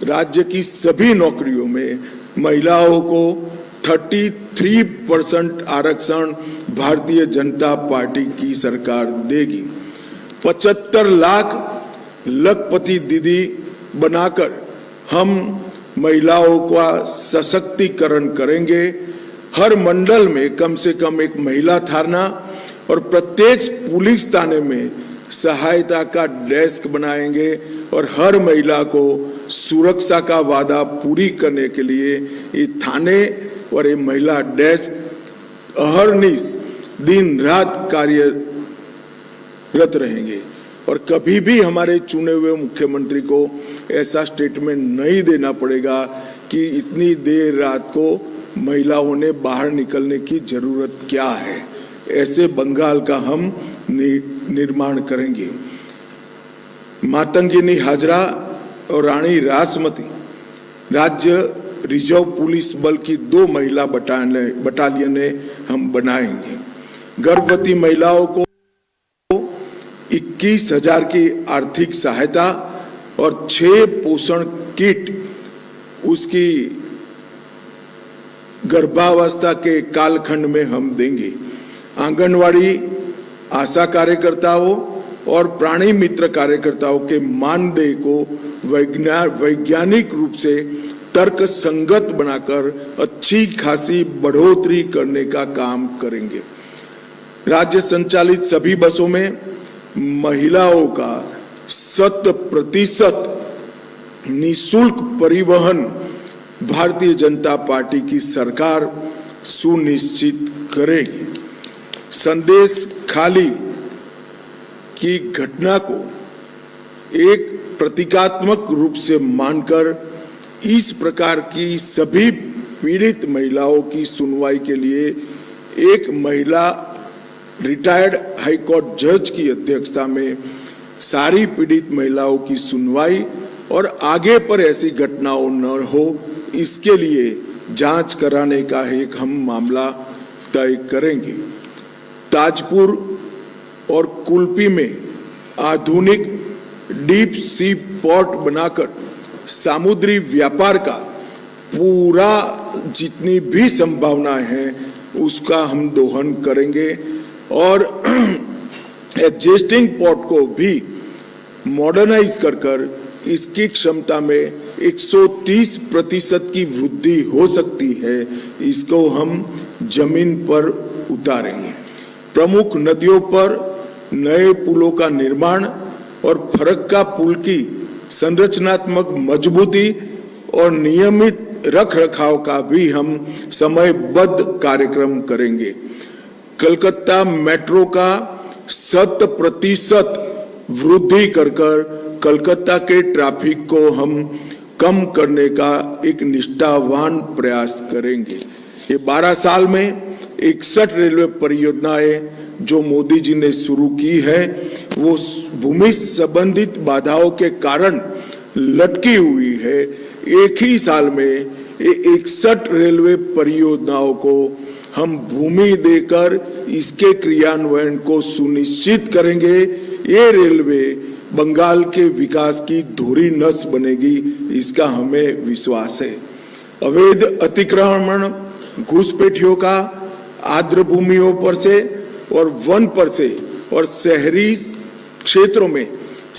राज्य की सभी नौकरियों में महिलाओं को 33% आरक्षण भारतीय जनता पार्टी की सरकार देगी। 75 लाख लखपति दीदी बनाकर हम महिलाओं का सशक्तिकरण करेंगे। हर मंडल में कम से कम एक महिला थाना और प्रत्येक पुलिस थाने में सहायता का डेस्क बनाएंगे और हर महिला को सुरक्षा का वादा पूरी करने के लिए ये थाने और ये महिला डेस्क अहर्निश दिन रात कार्यरत रहेंगे। और कभी भी हमारे चुने हुए मुख्यमंत्री को ऐसा स्टेटमेंट नहीं देना पड़ेगा कि इतनी देर रात को महिलाओं ने बाहर निकलने की जरूरत क्या है। ऐसे बंगाल का हम निर्माण करेंगे। मातंगिनी हाजरा और रानी रासमती राज्य रिजर्व पुलिस बल की 2 महिला बटालियनें हम बनाएंगे। गर्भवती महिलाओं को 21,000 की आर्थिक सहायता और 6 पोषण किट उसकी गर्भावस्था के कालखंड में हम देंगे। आंगनवाड़ी आशा कार्यकर्ताओं और प्राणी मित्र कार्यकर्ताओं के मानदेय को वैज्ञानिक रूप से तर्क संगत बनाकर अच्छी खासी बढ़ोतरी करने का काम करेंगे। राज्य संचालित सभी बसों में महिलाओं का 100% निःशुल्क परिवहन भारतीय जनता पार्टी की सरकार सुनिश्चित करेगी। संदेश खाली की घटना को एक प्रतीकात्मक रूप से मानकर इस प्रकार की सभी पीड़ित महिलाओं की सुनवाई के लिए एक महिला रिटायर्ड हाई कोर्ट जज की अध्यक्षता में सारी पीड़ित महिलाओं की सुनवाई और आगे पर ऐसी घटनाओं न हो इसके लिए जांच कराने का एक हम मामला तय करेंगे। ताजपुर और कुल्पी में आधुनिक डीप सी पोर्ट बनाकर समुद्री व्यापार का पूरा जितनी भी संभावनाएं हैं उसका हम दोहन करेंगे और एग्जिस्टिंग पोर्ट को भी मॉडर्नाइज कर इसकी क्षमता में 130% की वृद्धि हो सकती है। इसको हम जमीन पर उतारेंगे। प्रमुख नदियों पर नए पुलों का निर्माण और फरक्का पुल की संरचनात्मक मजबूती और नियमित रखरखाव का भी हम समयबद्ध कार्यक्रम करेंगे। कलकत्ता मेट्रो का 100% वृद्धि कर कलकत्ता के ट्रैफिक को हम कम करने का एक निष्ठावान प्रयास करेंगे। ये 12 साल में 61 रेलवे परियोजनाएं जो मोदी जी ने शुरू की है वो भूमि संबंधित बाधाओं के कारण लटकी हुई है। एक ही साल में 61 रेलवे परियोजनाओं को हम भूमि देकर इसके क्रियान्वयन को सुनिश्चित करेंगे। ये रेलवे बंगाल के विकास की धुरी नस बनेगी, इसका हमें विश्वास है। अवैध अतिक्रमण घुसपैठियों का आर्द्र भूमियों पर से और वन पर से और शहरी क्षेत्रों में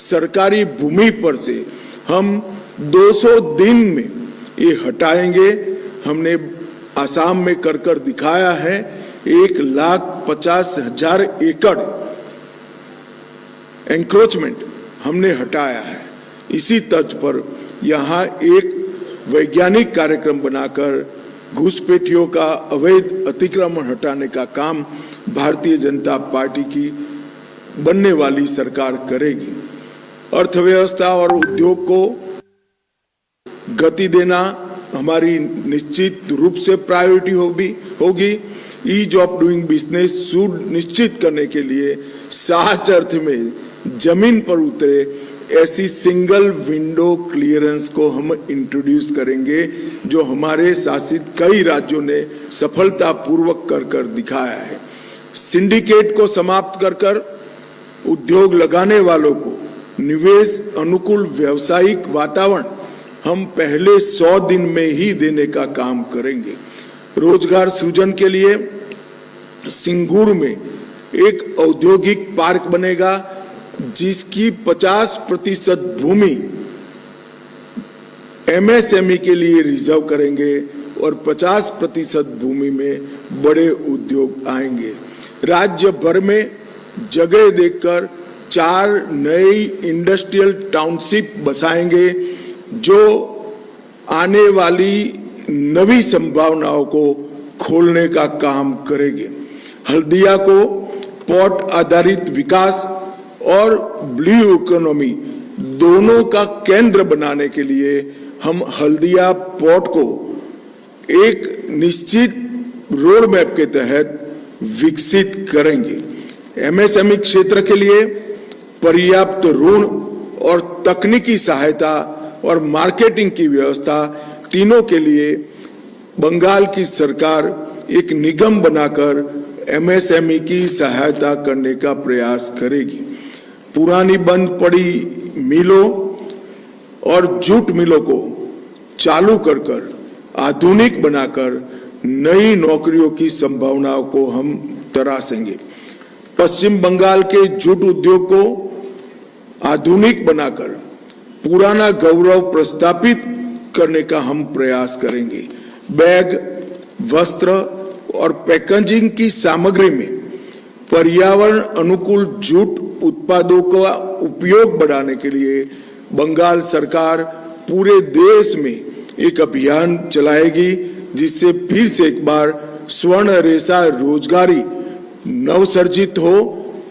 सरकारी भूमि पर से हम 200 दिन में ये हटाएंगे। हमने आसाम में कर दिखाया है। 1,50,000 एकड़ एंक्रोचमेंट हमने हटाया है। इसी तर्ज पर यहाँ एक वैज्ञानिक कार्यक्रम बनाकर घुसपैठियों का अवैध अतिक्रमण हटाने का काम भारतीय जनता पार्टी की बनने वाली सरकार करेगी। अर्थव्यवस्था और उद्योग को गति देना हमारी निश्चित रूप से प्रायोरिटी होगी। ईज ऑफ डूइंग बिजनेस सुनिश्चित करने के लिए सच अर्थ में जमीन पर उतरे ऐसी सिंगल विंडो क्लियरेंस को हम इंट्रोड्यूस करेंगे जो हमारे शासित कई राज्यों ने सफलतापूर्वक कर दिखाया है। सिंडिकेट को समाप्त कर उद्योग लगाने वालों को निवेश अनुकूल व्यावसायिक वातावरण हम पहले 100 दिन में ही देने का काम करेंगे। रोजगार सृजन के लिए सिंगूर में एक औद्योगिक पार्क बनेगा जिसकी 50% भूमि एमएसएमई के लिए रिजर्व करेंगे और 50% भूमि में बड़े उद्योग आएंगे। राज्य भर में जगह देखकर 4 नई इंडस्ट्रियल टाउनशिप बसाएंगे जो आने वाली नवी संभावनाओं को खोलने का काम करेंगे। हल्दिया को पोर्ट आधारित विकास और ब्लू इकोनॉमी दोनों का केंद्र बनाने के लिए हम हल्दिया पोर्ट को एक निश्चित रोड मैप के तहत विकसित करेंगे। एमएसएमई क्षेत्र के लिए पर्याप्त ऋण और तकनीकी सहायता और मार्केटिंग की व्यवस्था तीनों के लिए बंगाल की सरकार एक निगम बनाकर एमएसएमई की सहायता करने का प्रयास करेगी। पुरानी बंद पड़ी मिलों और जूट मिलों को चालू कर आधुनिक बनाकर नई नौकरियों की संभावनाओं को हम तराशेंगे। पश्चिम बंगाल के जूट उद्योग को आधुनिक बनाकर पुराना गौरव प्रस्थापित करने का हम प्रयास करेंगे। बैग, वस्त्र और पैकेजिंग की सामग्री में पर्यावरण अनुकूल जूट उत्पादों का उपयोग बढ़ाने के लिए बंगाल सरकार पूरे देश में एक अभियान चलाएगी, जिससे फिर से एक बार स्वर्ण रेशा रोजगारी नवसर्जित हो,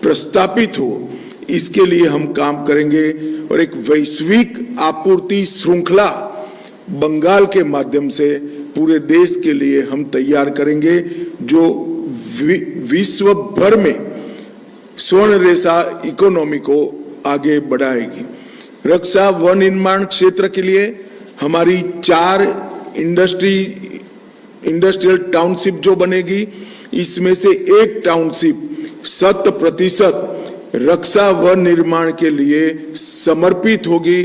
प्रस्थापित हो। इसके लिए हम काम करेंगे और एक वैश्विक आपूर्ति श्रृंखला बंगाल के माध्यम से पूरे देश के लिए हम तैयार करेंगे, जो विश्व भर में स्वर्ण रेशा इकोनॉमी को आगे बढ़ाएगी। रक्षा व निर्माण क्षेत्र के लिए हमारी 4 इंडस्ट्रियल टाउनशिप जो बनेगी, इसमें से एक टाउनशिप 100% रक्षा व निर्माण के लिए समर्पित होगी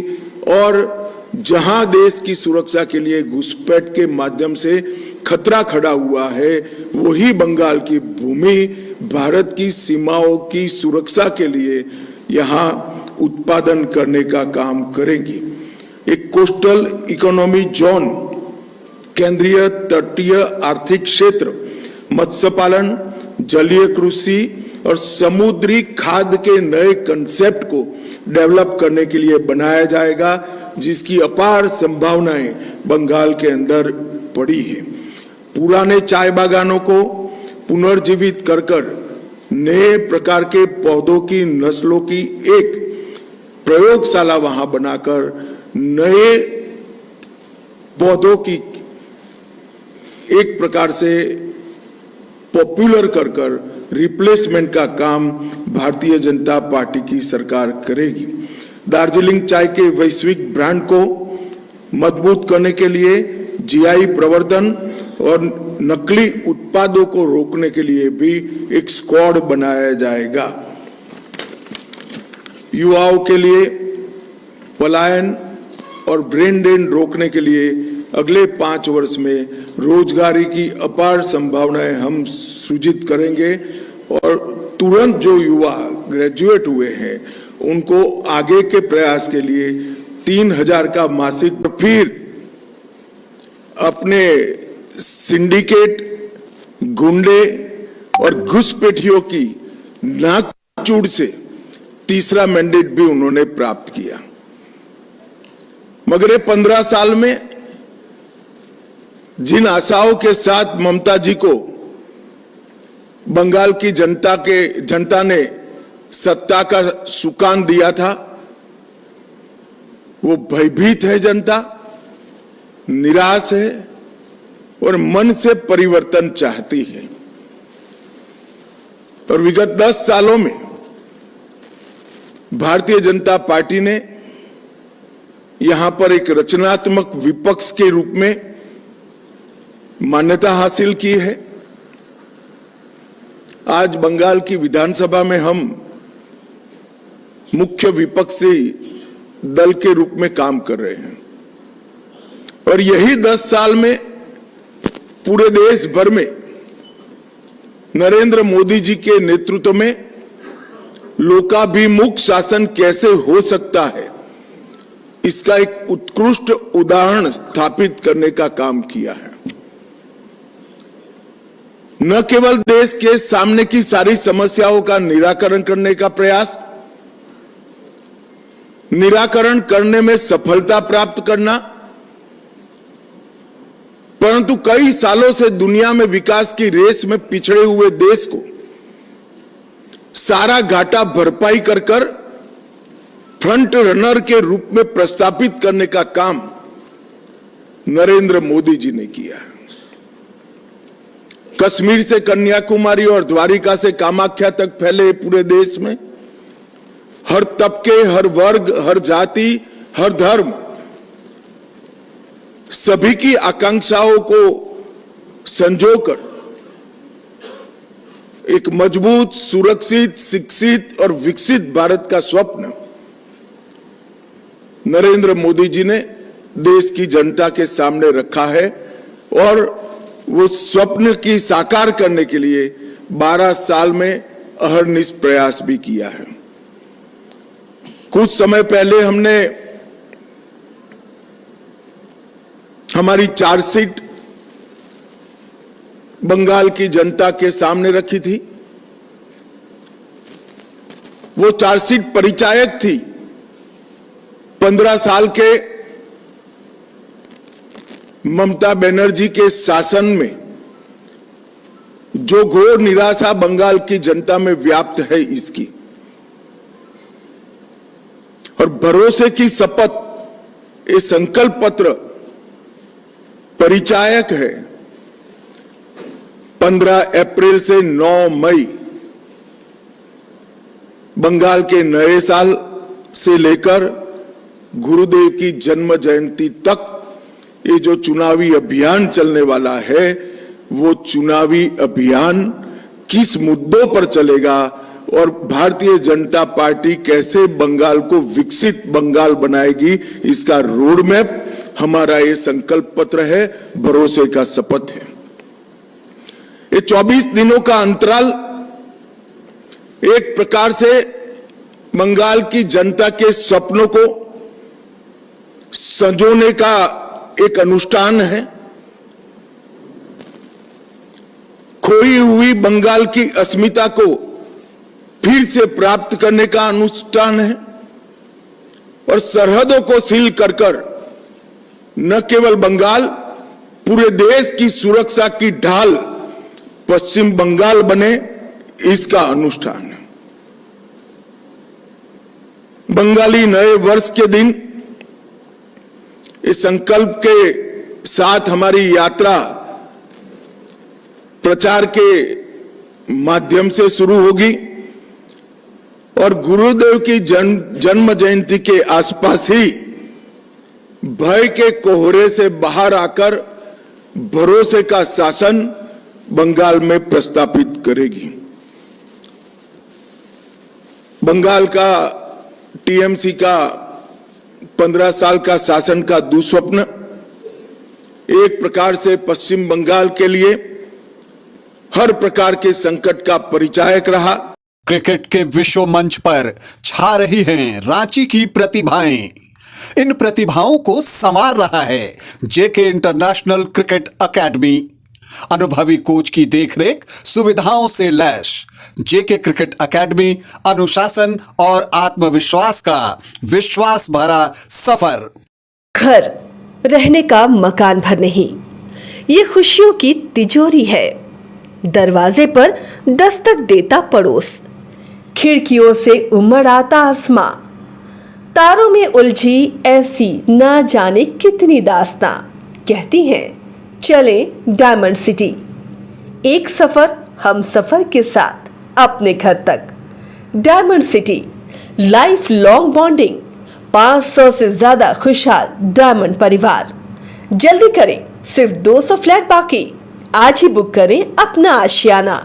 और जहां देश की सुरक्षा के लिए घुसपैठ के माध्यम से खतरा खड़ा हुआ है, वही बंगाल की भूमि भारत की सीमाओं की सुरक्षा के लिए यहां उत्पादन करने का काम करेंगी। एक कोस्टल इकोनॉमी जोन, केंद्रीय तटीय आर्थिक क्षेत्र, मत्स्य पालन, जलीय कृषि और समुद्री खाद्य के नए कंसेप्ट को डेवलप करने के लिए बनाया जाएगा, जिसकी अपार संभावनाएं बंगाल के अंदर पड़ी है। पुराने चाय बागानों को पुनर्जीवित कर नए प्रकार के पौधों की नस्लों की एक प्रयोगशाला वहां बनाकर नए पौधों की एक प्रकार से पॉपुलर कर रिप्लेसमेंट का काम भारतीय जनता पार्टी की सरकार करेगी। दार्जिलिंग चाय के वैश्विक ब्रांड को मजबूत करने के लिए जीआई प्रवर्धन और नकली उत्पादों को रोकने के लिए भी एक स्क्वाड बनाया जाएगा। युवाओं के लिए पलायन और ब्रेन ड्रेन रोकने के लिए अगले 5 वर्ष में रोजगारी की अपार संभावनाएं हम सृजित करेंगे और तुरंत जो युवा ग्रेजुएट हुए हैं उनको आगे के प्रयास के लिए 3000 का मासिक, फिर अपने सिंडिकेट, गुंडे और घुसपैठियों की नाकचूड़ से तीसरा मैंडेट भी उन्होंने प्राप्त किया। मगर ये 15 साल में जिन आशाओं के साथ ममता जी को बंगाल की जनता ने सत्ता का सुकान दिया था, वो भयभीत है जनता, निराश है और मन से परिवर्तन चाहती है। और विगत 10 सालों में भारतीय जनता पार्टी ने यहां पर एक रचनात्मक विपक्ष के रूप में मान्यता हासिल की है। आज बंगाल की विधानसभा में हम मुख्य विपक्षी दल के रूप में काम कर रहे हैं और यही 10 साल में पूरे देश भर में नरेंद्र मोदी जी के नेतृत्व में लोकाभिमुख शासन कैसे हो सकता है, इसका एक उत्कृष्ट उदाहरण स्थापित करने का काम किया है। न केवल देश के सामने की सारी समस्याओं का निराकरण करने का प्रयास, निराकरण करने में सफलता प्राप्त करना, परंतु कई सालों से दुनिया में विकास की रेस में पिछड़े हुए देश को सारा घाटा भरपाई कर फ्रंट रनर के रूप में प्रस्थापित करने का काम नरेंद्र मोदी जी ने किया है। कश्मीर से कन्याकुमारी और द्वारिका से कामाख्या तक फैले पूरे देश में हर तबके, हर वर्ग, हर जाति, हर धर्म, सभी की आकांक्षाओं को संजोकर एक मजबूत, सुरक्षित, शिक्षित और विकसित भारत का स्वप्न नरेंद्र मोदी जी ने देश की जनता के सामने रखा है और वो स्वप्न की साकार करने के लिए 12 साल में अहरनिश प्रयास भी किया है। कुछ समय पहले हमने हमारी चार्जशीट बंगाल की जनता के सामने रखी थी। वो चार्जशीट परिचायक थी 15 साल के ममता बनर्जी के शासन में जो घोर निराशा बंगाल की जनता में व्याप्त है इसकी, और भरोसे की शपथ ये संकल्प पत्र परिचायक है। 15 अप्रैल से 9 मई बंगाल के नए साल से लेकर गुरुदेव की जन्म जयंती तक ये जो चुनावी अभियान चलने वाला है, वो चुनावी अभियान किस मुद्दों पर चलेगा और भारतीय जनता पार्टी कैसे बंगाल को विकसित बंगाल बनाएगी, इसका रोड मैप हमारा ये संकल्प पत्र है, भरोसे का शपथ है। ये 24 दिनों का अंतराल एक प्रकार से बंगाल की जनता के सपनों को संजोने का एक अनुष्ठान है। खोई हुई बंगाल की अस्मिता को फिर से प्राप्त करने का अनुष्ठान है, और सरहदों को सील कर न केवल बंगाल, पूरे देश की सुरक्षा की ढाल पश्चिम बंगाल बने, इसका अनुष्ठान है। बंगाली नए वर्ष के दिन इस संकल्प के साथ हमारी यात्रा प्रचार के माध्यम से शुरू होगी, और गुरुदेव की जन्म जयंती के आसपास ही भय के कोहरे से बाहर आकर भरोसे का शासन बंगाल में प्रस्थापित करेगी। बंगाल का टीएमसी का 15 साल का शासन का दुस्वप्न एक प्रकार से पश्चिम बंगाल के लिए हर प्रकार के संकट का परिचायक रहा। क्रिकेट के विश्व मंच पर छा रही हैं रांची की प्रतिभाएं। इन प्रतिभाओं को संवार रहा है जेके इंटरनेशनल क्रिकेट एकेडमी। अनुभवी कोच की देखरेख, सुविधाओं से लैस जेके क्रिकेट एकेडमी अनुशासन और आत्मविश्वास का विश्वास भरा सफर। घर रहने का मकान भर नहीं, ये खुशियों की तिजोरी है। दरवाजे पर दस्तक देता पड़ोस, खिड़कियों से उमड़ आता आसमां, तारों में उलझी ऐसी ना जाने कितनी दास्तां। कहती हैं चले डायमंड सिटी, एक सफर हम सफर के साथ अपने घर तक। Diamond city, life long bonding, 500 से ज्यादा खुशहाल डायमंड परिवार। जल्दी करें, सिर्फ 200 फ्लैट बाकी। आज ही बुक करें अपना आशियाना।